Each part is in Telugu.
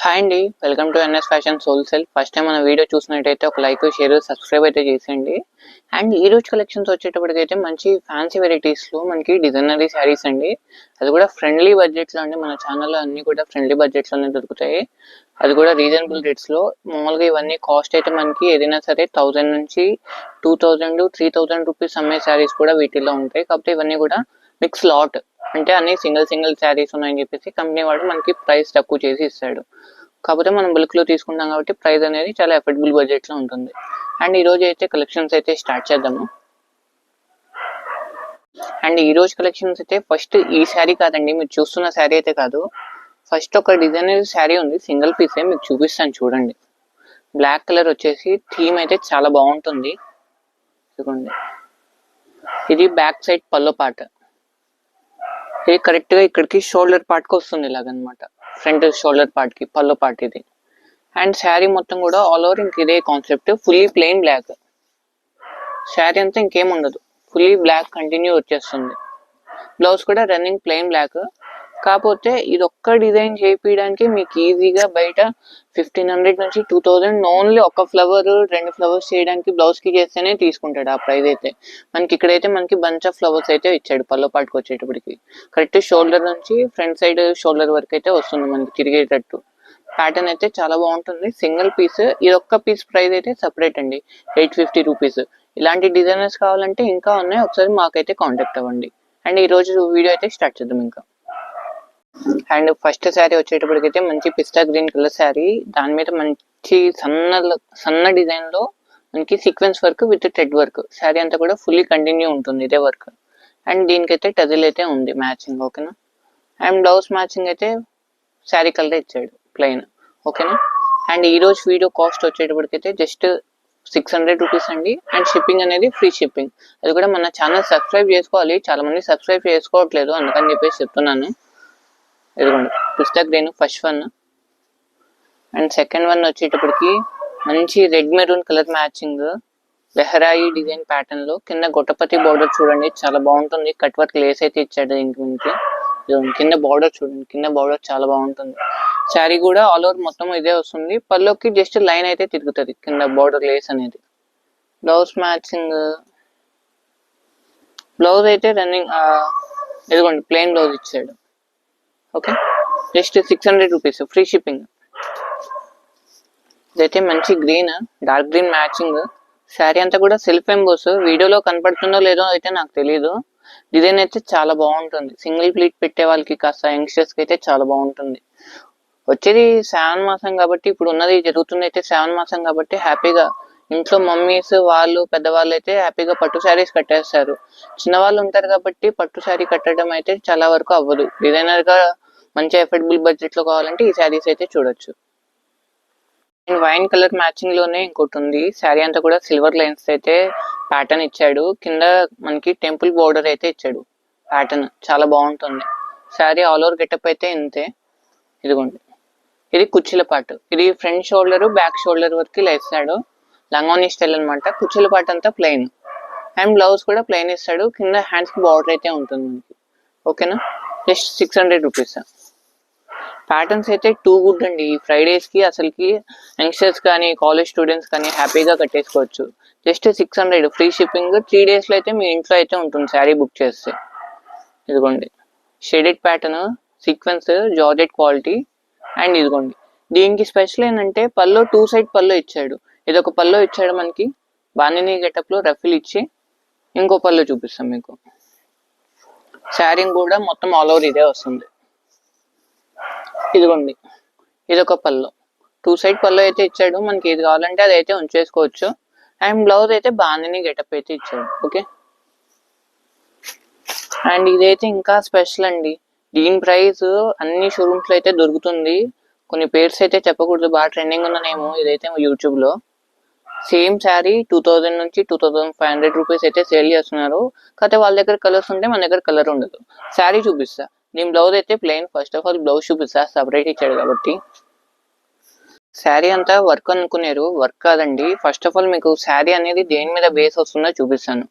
హాయ్ అండి, welcome to NS fashion wholesale. First time మన వీడియో చూసినట్టయితే ఒక లైక్ షేర్ సబ్స్క్రైబ్ అయితే చేసేయండి. అండ్ ఈ రోజు కలెక్షన్స్ వచ్చేటప్పటికైతే మంచి ఫ్యాన్సీ వెరైటీస్లో మనకి డిజైనరీ శారీస్ అండి. అది కూడా ఫ్రెండ్లీ బడ్జెట్లో అండి. మన ఛానల్లో అన్ని కూడా ఫ్రెండ్లీ బడ్జెట్లోనే దొరుకుతాయి. అది కూడా రీజనబుల్ రేట్స్లో. మామూలుగా ఇవన్నీ కాస్ట్ అయితే మనకి ఏదైనా సరే 1000 నుంచి 2000 3000 రూపీస్ అమ్మే శారీస్ కూడా వీటిల్లో ఉంటాయి. కాకపోతే ఇవన్నీ కూడా మిక్స్ లాట్, అంటే అన్ని సింగిల్ శారీస్ ఉన్నాయని చెప్పేసి కంపెనీ వాడు మనకి ప్రైస్ తక్కువ చేసి ఇస్తాడు. కాకపోతే మనం బల్క్ లో తీసుకుంటాం కాబట్టి ప్రైస్ అనేది చాలా అఫోర్డబుల్ బడ్జెట్ లో ఉంటుంది. అండ్ ఈ రోజు అయితే కలెక్షన్స్ అయితే స్టార్ట్ చేద్దాము. అండ్ ఈ రోజు కలెక్షన్స్ అయితే ఫస్ట్ ఈ శారీ కాదండి, మీరు చూస్తున్న శారీ అయితే కాదు. ఫస్ట్ ఒక డిజైనర్ శారీ ఉంది, సింగిల్ పీసే, మీకు చూపిస్తాను చూడండి. బ్లాక్ కలర్ వచ్చేసి థీమ్ అయితే చాలా బాగుంటుంది. చూడండి, ఇది బ్యాక్ సైడ్ పల్లో పార్ట్. ఇది కరెక్ట్ గా ఇక్కడికి షోల్డర్ పార్ట్ కి వస్తుంది ఇలాగనమాట. ఫ్రంట్ షోల్డర్ పార్ట్ కి పల్లో పార్ట్ ఇది. అండ్ శారీ మొత్తం కూడా ఆల్ ఓవర్ ఇంక ఇదే concept, fully plain black. Sari అంతా ఇంకేం ఉండదు, ఫుల్లీ బ్లాక్ కంటిన్యూ వచ్చేస్తుంది. బ్లౌజ్ కూడా రన్నింగ్ ప్లెయిన్ బ్లాక్. కాకపోతే ఇది ఒక్క డిజైన్ చేయించడానికి మీకు ఈజీగా బయట 1500 నుంచి 2000 ఓన్లీ ఒక ఫ్లవర్ 2 ఫ్లవర్స్ చేయడానికి బ్లౌజ్ కి చేస్తేనే తీసుకుంటాడు ఆ ప్రైస్ అయితే. మనకి ఇక్కడైతే మనకి బంచ్ ఆఫ్ ఫ్లవర్స్ అయితే ఇచ్చాడు పల్లో పాటుకు వచ్చేటప్పటికి. కరెక్ట్ షోల్డర్ నుంచి ఫ్రంట్ సైడ్ షోల్డర్ వరకు అయితే వస్తుంది మనకి తిరిగేటట్టు. ప్యాటర్న్ అయితే చాలా బాగుంటుంది. సింగిల్ పీస్, ఇది ఒక్క పీస్ ప్రైస్ అయితే సపరేట్ అండి, 850 రూపీస్. ఇలాంటి డిజైనర్స్ కావాలంటే ఇంకా ఉన్నాయి, ఒకసారి మాకైతే కాంటాక్ట్ అవ్వండి. అండ్ ఈ రోజు వీడియో అయితే స్టార్ట్ చేద్దాం ఇంకా. అండ్ ఫస్ట్ శారీ వచ్చేటప్పటికైతే మంచి పిస్తా గ్రీన్ కలర్ శారీ. దాని మీద మంచి సన్న డిజైన్ లో మనకి sequence work with thread work. Sari అంతా కూడా ఫుల్లీ కంటిన్యూ ఉంటుంది ఇదే వర్క్. అండ్ దీనికైతే టజిల్ అయితే ఉంది మ్యాచింగ్, ఓకేనా. అండ్ బ్లౌజ్ మ్యాచింగ్ అయితే శారీ కలర్ ఇచ్చాడు ప్లెయిన్, ఓకేనా. అండ్ ఈ రోజు వీడియో కాస్ట్ వచ్చేటప్పటికైతే జస్ట్ 600 రూపీస్ అండి. అండ్ షిప్పింగ్ అనేది ఫ్రీ షిప్పింగ్. అది కూడా మన ఛానల్ సబ్స్క్రైబ్ చేసుకోవాలి, చాలా మంది సబ్స్క్రైబ్ చేసుకోవట్లేదు, అందుకని చెప్పేసి చెప్తున్నాను. ఇదిగోండి pista green first one. And second one వచ్చేటప్పటికి మంచి రెడ్ మెరూన్ కలర్ మ్యాచింగ్ లెహరాయి డిజైన్ ప్యాటర్న్ లో కింద గొట్టపతి బార్డర్ చూడండి, చాలా బాగుంటుంది. కట్ వర్క్ లేస్ అయితే ఇచ్చాడు దీనికి మనకి. కింద బార్డర్ చూడండి, కింద బార్డర్ చాలా బాగుంటుంది. శారీ కూడా ఆల్ ఓవర్ మొత్తం ఇదే వస్తుంది. పల్లోకి జస్ట్ లైన్ అయితే తిరుగుతుంది కింద బార్డర్ లేస్ అనేది. బ్లౌజ్ మ్యాచింగ్, బ్లౌజ్ అయితే రన్నింగ్ ఇదిగోండి ప్లెయిన్ బ్లౌజ్ ఇచ్చాడు, okay. Just 600 rupees free shipping. ఇదైతే మంచి green, dark green matching. Sari అంతా కూడా సెల్ఫ్ ఎంబోస్. వీడియోలో కనపడుతుందో లేదో అయితే నాకు తెలియదు. డిజైన్ అయితే చాలా బాగుంటుంది. సింగిల్ ప్లీట్ పెట్టే వాళ్ళకి కాస్త యంగ్స్టర్స్ కి అయితే చాలా బాగుంటుంది. వచ్చేది శ్రావణ మాసం కాబట్టి, ఇప్పుడు ఉన్నది జరుగుతుంది అయితే శ్రావణ మాసం కాబట్టి హ్యాపీగా ఇంట్లో మమ్మీస్ వాళ్ళు పెద్దవాళ్ళు అయితే హ్యాపీగా పట్టు శారీస్ కట్టేస్తారు. చిన్నవాళ్ళు ఉంటారు కాబట్టి పట్టు శారీ కట్టడం అయితే చాలా వరకు అవ్వదు. డిజైనర్ గా మంచి అఫోర్డబుల్ బడ్జెట్ లో కావాలంటే ఈ శారీస్ అయితే చూడొచ్చు. అండ్ వైన్ కలర్ మ్యాచింగ్ లోనే ఇంకోటి ఉంది. శారీ అంతా కూడా సిల్వర్ లైన్స్ అయితే ప్యాటర్న్ ఇచ్చాడు. కింద మనకి టెంపుల్ బోర్డర్ అయితే ఇచ్చాడు. ప్యాటర్న్ చాలా బాగుంటుంది. శారీ ఆల్ ఓవర్ గెటప్ అయితే ఇంతే. ఇదిగోండి, ఇది కుర్చీల పాటు. ఇది ఫ్రంట్ షోల్డర్ బ్యాక్ షోల్డర్ వరకు ఇలా ఇస్తాడు. లంగోని స్టైల్ అనమాట. కుర్చీల పాటు అంతా ప్లెయిన్. అండ్ బ్లౌజ్ కూడా ప్లెయిన్ ఇస్తాడు. కింద హ్యాండ్స్ కి బార్డర్ అయితే ఉంటుంది మనకి, ఓకేనా. Just 600 rupees. ప్యాటర్న్స్ అయితే టూ గుడ్ అండి. ఈ ఫ్రైడేస్ కి అసలుకి యంగ్స్టర్స్ కానీ కాలేజ్ స్టూడెంట్స్ కానీ హ్యాపీగా కట్టేసుకోవచ్చు. Just 600 free shipping. 3 days లో అయితే మీ ఇంట్లో అయితే ఉంటుంది శారీ బుక్ చేస్తే. ఇదిగోండి shaded pattern, sequence, georgette quality. And ఇదిగోండి దీనికి స్పెషల్ ఏంటంటే పల్లో 2 సైడ్ పల్లో ఇచ్చాడు. ఇది ఒక పల్లో ఇచ్చాడు మనకి బాందిని గెటప్ లో రఫిల్ ఇచ్చి. ఇంకో పల్లో చూపిస్తాం మీకు. శారీ కూడా మొత్తం ఆల్ ఓవర్ ఇదే వస్తుంది. ఇదిగోండి ఇది ఒక పల్లో, 2 సైడ్ పల్లో అయితే ఇచ్చాడు మనకి. ఏది కావాలంటే అది అయితే ఉంచేసుకోవచ్చు. అండ్ బ్లౌజ్ అయితే బాందిని గెటప్ అయితే ఇచ్చాడు, ఓకే. అండ్ ఇదైతే ఇంకా స్పెషల్ అండి. దీని ప్రైస్ అన్ని షోరూమ్స్ లో అయితే దొరుకుతుంది. కొన్ని పేర్స్ అయితే చెప్పకూడదు, బాగా ట్రెండింగ్ ఉన్న నేమ్ ఇదైతే యూట్యూబ్ లో. సేమ్ శారీ 2000 నుంచి 2500 రూపీస్ అయితే సేల్ చేస్తున్నారు. కాకపోతే వాళ్ళ దగ్గర కలర్స్ ఉంటే మన దగ్గర కలర్ ఉండదు. శారీ చూపిస్తా, దీని బ్లౌజ్ అయితే plain. First of all blouse చూపిస్తా, సపరేట్ ఇచ్చాడు కాబట్టి. శారీ అంతా వర్క్ అనుకున్నారు, వర్క్ కాదండి. ఫస్ట్ ఆఫ్ ఆల్ మీకు శారీ అనేది దేని మీద బేస్ వస్తుందో చూపిస్తాను.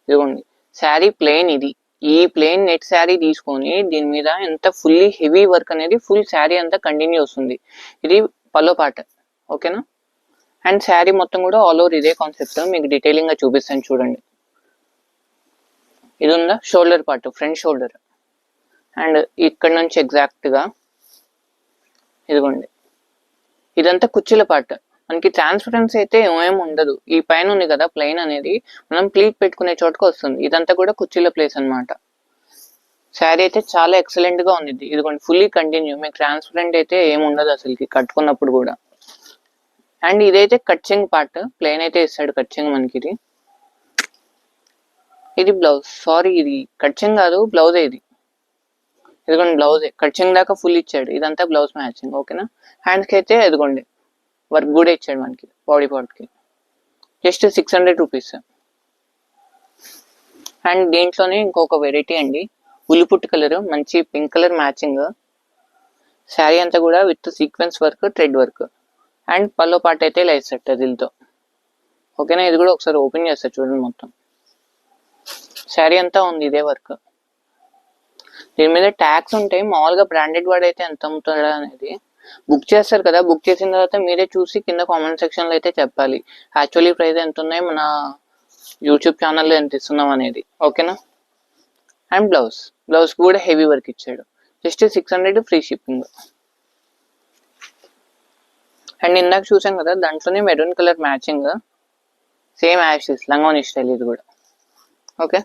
ఇదిగోండి శారీ ప్లెయిన్ ఇది. ఈ ప్లెయిన్ నెట్ శారీ తీసుకొని దీని మీద ఎంత ఫుల్లీ హెవీ వర్క్ అనేది ఫుల్ శారీ అంతా కంటిన్యూ వస్తుంది. ఇది పల్లో పార్ట్, ఓకేనా. అండ్ శారీ మొత్తం కూడా ఆల్ ఓవర్ ఇదే కాన్సెప్ట్, మీకు డీటెయిలింగ్ గా చూపిస్తాను చూడండి. ఇది ఉందా shoulder part, front shoulder. And ఇక్కడ నుంచి ఎగ్జాక్ట్ గా ఇదిగోండి, ఇదంతా కుర్చీల పార్ట్. మనకి ట్రాన్స్పరెన్సీ అయితే ఏమేమి ఉండదు. ఈ పైన ఉంది కదా ప్లెయిన్ అనేది, మనం ప్లీట్ పెట్టుకునే చోటుకు వస్తుంది. ఇదంతా కూడా కుర్చీల ప్లేస్ అనమాట. శారీ అయితే చాలా ఎక్సలెంట్ గా ఉంది. ఇదిగోండి ఫుల్లీ కంటిన్యూ, మీకు ట్రాన్స్పరెంట్ అయితే ఏమి ఉండదు అసలుకి కట్టుకున్నప్పుడు కూడా. అండ్ ఇదైతే కట్చింగ్ పార్ట్, ప్లెయిన్ అయితే ఇస్తాడు కట్చింగ్ మనకి. ఇది బ్లౌజ్, సారీ ఇది కట్చింగ్ కాదు బ్లౌజే ఇది. ఇదిగోండి బ్లౌజే, కట్చింగ్ దాకా ఫుల్ ఇచ్చాడు. ఇదంతా బ్లౌజ్ మ్యాచింగ్, ఓకేనా. హ్యాండ్స్కి అయితే ఇదిగోండి వర్క్ కూడా ఇచ్చాడు మనకి బాడీ పార్ట్ కి. Just 600 rupees. అండ్ దీంట్లోనే ఇంకొక వెరైటీ అండి, ఉల్లిపుట్టు కలర్, మంచి పింక్ కలర్ మ్యాచింగ్. శారీ అంతా కూడా with sequence work, thread work. And pallu part అయితే ఇలా ఇస్తాడు టజిల్తో, ఓకేనా. ఇది కూడా ఒకసారి ఓపెన్ చేస్తారు చూడండి. మొత్తం శారీ అంతా ఉంది ఇదే వర్క్. దీని మీద ట్యాక్స్ ఉంటాయి. మామూలుగా బ్రాండెడ్ వాడు అయితే ఎంత అమ్ముతాడా అనేది బుక్ చేస్తారు కదా, బుక్ చేసిన తర్వాత మీరే చూసి కింద కామెంట్ సెక్షన్ లో అయితే చెప్పాలి యాక్చువల్లీ ప్రైస్ ఎంత ఉన్నాయి, మన యూట్యూబ్ ఛానల్లో ఎంత ఇస్తున్నాం అనేది, ఓకేనా. అండ్ బ్లౌజ్ కూడా హెవీ వర్క్ ఇచ్చాడు. Just 600 free shipping. అండ్ ఇందాక చూసాం కదా దాంట్లోనే మెరూన్ కలర్ మ్యాచింగ్, సేమ్ యాషెస్ లంగోని స్టైల్ ఇది కూడా, ఓకే.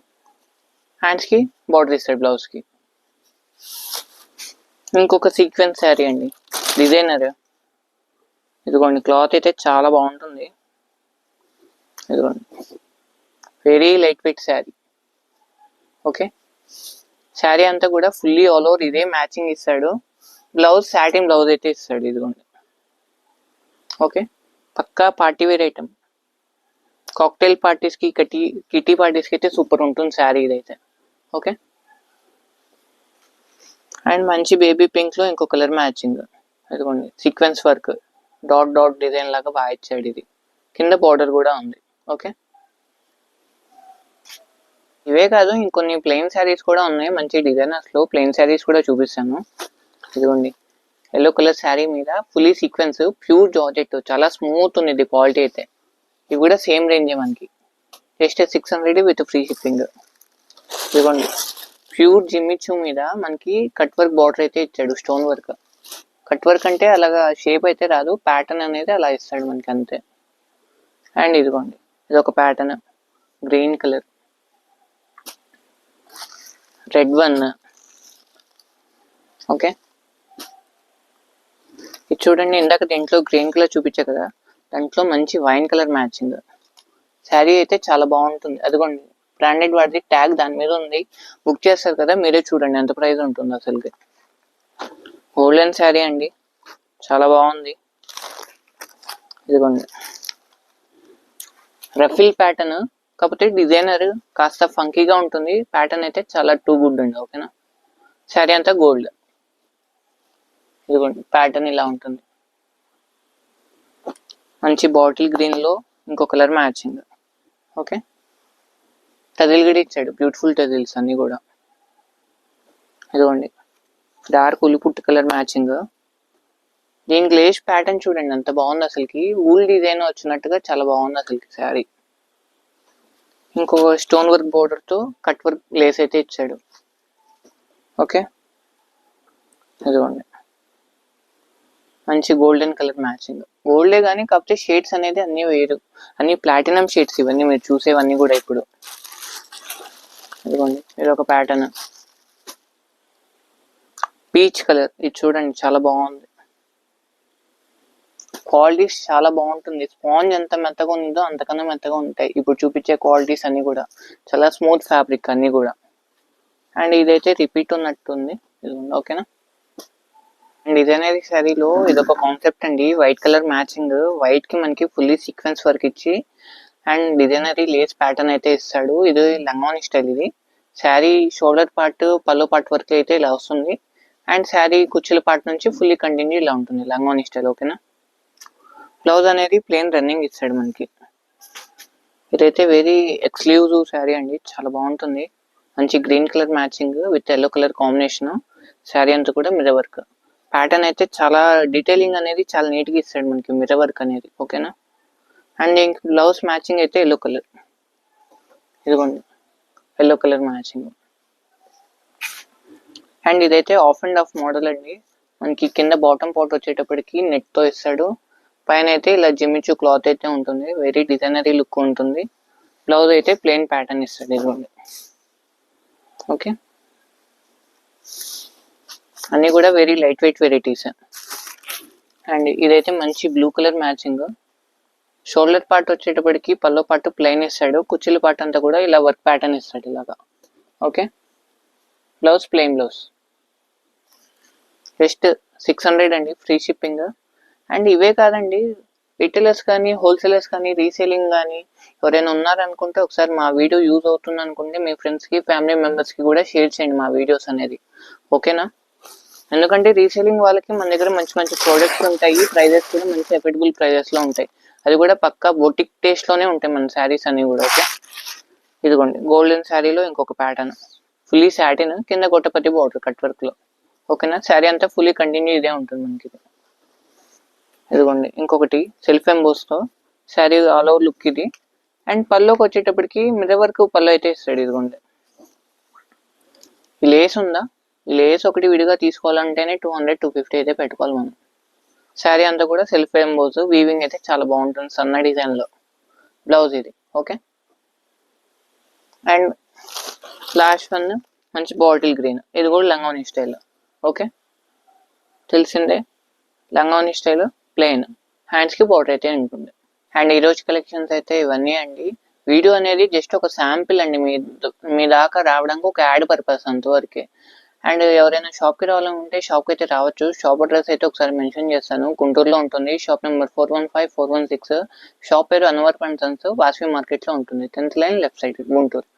హ్యాండ్స్ కి బార్డర్ ఇస్తాడు బ్లౌజ్ కి. ఇంకొక సీక్వెన్స్ శారీ అండి, డిజైనర్. ఇదిగోండి క్లాత్ అయితే చాలా బాగుంటుంది. ఇదిగోండి very light weight sari, okay. Sari అంతా కూడా ఫుల్లీ ఆల్ ఓవర్ ఇదే మ్యాచింగ్ ఇస్తాడు. బ్లౌజ్ సాటిన్ బ్లౌజ్ అయితే ఇస్తాడు. ఇదిగోండి, ఓకే. పక్కా party wear item, cocktail parties కి కిటీ పార్టీస్ కి అయితే సూపర్ ఉంటుంది శారీ ఇదైతే, ఓకే. అండ్ మంచి బేబీ పింక్ లో ఇంకో కలర్ మ్యాచింగ్. ఇదిగోండి సీక్వెన్స్ వర్క్, డాట్ డిజైన్ లాగా బాగా ఇచ్చాడు. ఇది కింద బార్డర్ కూడా ఉంది, ఓకే. ఇవే కాదు ఇంకొన్ని ప్లెయిన్ శారీస్ కూడా ఉన్నాయి మంచి డిజైనర్స్ లో. ప్లెయిన్ శారీస్ కూడా చూపిస్తాను. ఇదిగోండి ఎల్లో కలర్ శారీ మీద ఫుల్లీ సీక్వెన్స్, ప్యూర్ జార్జెట్, చాలా స్మూత్ ఉంది క్వాలిటీ అయితే. ఇవి కూడా సేమ్ రేంజే మనకి, జస్ట్ 600 విత్ ఫ్రీ షిప్పింగ్. ఇదిగోండి ప్యూర్ జిమ్మిచూ మీద మనకి కట్ వర్క్ బార్డర్ అయితే ఇచ్చాడు, స్టోన్ వర్క్. కట్ వర్క్ అంటే అలాగా షేప్ అయితే రాదు, ప్యాటర్న్ అనేది అలా ఇస్తాడు మనకి అంతే. అండ్ ఇదిగోండి ఇది ఒక pattern, green colour, red one, okay. ఇది చూడండి ఇందాక దీంట్లో గ్రీన్ కలర్ చూపించా కదా, దాంట్లో మంచి వైన్ కలర్ మ్యాచింగ్. శారీ అయితే చాలా బాగుంటుంది. అదిగోండి బ్రాండెడ్ వాడిది ట్యాగ్ దాని మీద ఉంది, బుక్ చేస్తారు కదా మీరే చూడండి ఎంత ప్రైస్ ఉంటుంది అసలుకి. గోల్డెన్ శారీ అండి, చాలా బాగుంది. ఇదిగోండి రఫిల్ ప్యాటర్న్, కాకపోతే డిజైనర్ కాస్త ఫంకీగా ఉంటుంది. ప్యాటర్న్ అయితే చాలా టూ గుడ్ అండి, ఓకేనా. శారీ అంతా గోల్డ్. ఇదిగోండి ప్యాటర్న్ ఇలా ఉంటుంది, మంచి బాటిల్ గ్రీన్ లో ఇంకో కలర్ మ్యాచింగ్, ఓకే. టజిల్ కూడా ఇచ్చాడు, బ్యూటిఫుల్ టజిల్స్ అన్ని కూడా. ఇదిగోండి డార్క్ ఉల్లిపుట్టు కలర్ మ్యాచింగ్. దీని గ్లేజ్ ప్యాటర్న్ చూడండి ఎంత బాగుంది అసలుకి, వూల్ డిజైన్ వచ్చినట్టుగా చాలా బాగుంది అసలుకి శారీ. ఇంకో స్టోన్ వర్క్ బోర్డర్ తో కట్ వర్క్ లేస్ అయితే ఇచ్చాడు, ఓకే. ఇదిగోండి మంచి గోల్డెన్ కలర్ మ్యాచింగ్, గోల్డే కానీ కాకపోతే షేడ్స్ అనేది అన్ని వేరు, అన్ని ప్లాటినం షేడ్స్ ఇవన్నీ మీరు చూసేవన్నీ కూడా ఇప్పుడు. ఇదిగోండి ఇది ఒక ప్యాటర్న్, పీచ్ కలర్. ఇది చూడండి చాలా బాగుంది, క్వాలిటీస్ చాలా బాగుంటుంది. స్పాంజ్ ఎంత మెత్తగా ఉందో అంతకన్నా మెత్తగా ఉంటాయి ఇప్పుడు చూపించే క్వాలిటీస్ అన్ని కూడా, చాలా స్మూత్ ఫ్యాబ్రిక్ అన్ని కూడా. అండ్ ఇదైతే రిపీట్ ఉన్నట్టుంది, ఓకేనా. అండ్ డిజైనరీ శారీలో ఇదొక కాన్సెప్ట్ అండి, వైట్ కలర్ మ్యాచింగ్, వైట్ కి మనకి ఫుల్లీ సీక్వెన్స్ వర్క్ ఇచ్చి అండ్ డిజైనరీ లేస్ ప్యాటర్న్ అయితే ఇస్తాడు. ఇది లంగాని స్టైల్. ఇది శారీ షోల్డర్ పార్ట్ పల్లో పార్ట్ వర్క్ అయితే ఇలా వస్తుంది, అండ్ శారీ కుర్చీల పార్ట్ నుంచి ఫుల్లీ కంటిన్యూ ఇలా ఉంటుంది లంగాని స్టైల్, ఓకేనా. బ్లౌజ్ అనేది ప్లెయిన్ రన్నింగ్ ఇస్తాడు మనకి. ఇదైతే వెరీ ఎక్స్క్లూజివ్ శారీ అండి, చాలా బాగుంటుంది. మంచి green colour matching with yellow colour combination. Sari అంతా కూడా మిర్రర్ వర్క్. ప్యాటర్న్ అయితే చాలా డీటెయిలింగ్ అనేది చాలా నీట్గా ఇస్తాడు మనకి మిర్రర్ వర్క్ అనేది. ఓకేనా. అండ్ ఇంక బ్లౌజ్ మ్యాచింగ్ అయితే ఎల్లో కలర్. ఇదిగోండి ఎల్లో కలర్ మ్యాచింగ్. అండ్ ఇదైతే ఆఫ్ అండ్ ఆఫ్ మోడల్ అండి. మనకి కింద బాటమ్ పార్ట్ వచ్చేటప్పటికి నెట్తో ఇస్తాడు. పైన అయితే ఇలా జిమ్మిచూ క్లాత్ అయితే ఉంటుంది. వెరీ డిజైనరీ లుక్ ఉంటుంది. బ్లౌజ్ అయితే ప్లెయిన్ ప్యాటర్న్ ఇస్తాడు. ఇదిగోండి. ఓకే. అన్నీ కూడా very light wait varieties. And ఇదైతే మంచి blue colour matching. Shoulder part వచ్చేటప్పటికి పల్లో పార్ట్ ప్లెయిన్ ఇస్తాడు. కుర్చీల పార్ట్ అంతా కూడా ఇలా వర్క్ ప్యాటర్న్ ఇస్తాడు ఇలాగా. Okay. Blouse plain blouse. Just 600 అండి, ఫ్రీ షిప్పింగ్. అండ్ ఇవే కాదండి, రిటైలర్స్ కానీ హోల్సేలర్స్ కానీ రీసేలింగ్ కానీ ఎవరైనా ఉన్నారనుకుంటే ఒకసారి మా వీడియో యూజ్ అవుతుంది అనుకుంటే మీ ఫ్రెండ్స్కి ఫ్యామిలీ మెంబర్స్కి కూడా షేర్ చేయండి మా వీడియోస్ అనేది. ఓకేనా. ఎందుకంటే రీసేలింగ్ వాళ్ళకి మన దగ్గర మంచి మంచి ప్రోడక్ట్స్ ఉంటాయి. ప్రైజెస్ కూడా మంచి ఎఫర్డబుల్ ప్రైజెస్లో ఉంటాయి. అది కూడా పక్కా బొటిక్ టేస్ట్లోనే ఉంటాయి మన శారీస్ అన్నీ కూడా. ఓకే. ఇదిగోండి గోల్డెన్ శారీలో ఇంకొక ప్యాటర్న్. ఫుల్లీ సాటిన్, కింద గొట్టపతి బార్డర్ కట్ వర్క్లో. ఓకేనా. శారీ అంతా ఫుల్లీ కంటిన్యూ ఇదే ఉంటుంది మనకి. ఇదిగోండి ఇంకొకటి సెల్ఫ్ ఎంబోస్తో శారీ ఆల్ ఓవర్ లుక్ ఇది. అండ్ పల్లోకి వచ్చేటప్పటికి మిర్రర్ వర్క్ పళ్ళు అయితే ఇస్తాడు. ఇదిగోండి. ఈ లేస్ ఉందా, ఈ లేస్ ఒకటి విడిగా తీసుకోవాలంటేనే 200-250 అయితే పెట్టుకోవాలి మనం. శారీ అంతా కూడా సెల్ఫ్ ఎంబోస్, వీవింగ్ అయితే చాలా బాగుంటుంది సన్న డిజైన్లో. బ్లౌజ్ ఇది. ఓకే. అండ్ లాస్ట్ వన్ మంచి బాటిల్ గ్రీన్. ఇది కూడా లంగావని స్టైల్. ఓకే. తెలిసిందే లంగావని స్టైల్ ప్లెయిన్, హ్యాండ్స్కి బార్డర్ అయితే ఉంటుంది. అండ్ ఈరోజు కలెక్షన్స్ అయితే ఇవన్నీ అండి. వీడియో అనేది జస్ట్ ఒక శాంపిల్ అండి, మీ దాకా రావడానికి ఒక యాడ్ పర్పస్ అంతవరకే. అండ్ ఎవరైనా షాప్కి రావాలనుకుంటే షాప్కి అయితే రావచ్చు. షాప్ అడ్రస్ అయితే ఒకసారి మెన్షన్ చేస్తాను. గుంటూరులో ఉంటుంది. Shop number 415-416. షాప్ పేరు అన్వర్ అండ్ సన్స్, వాసవి మార్కెట్లో ఉంటుంది. 10th line left side, Guntur.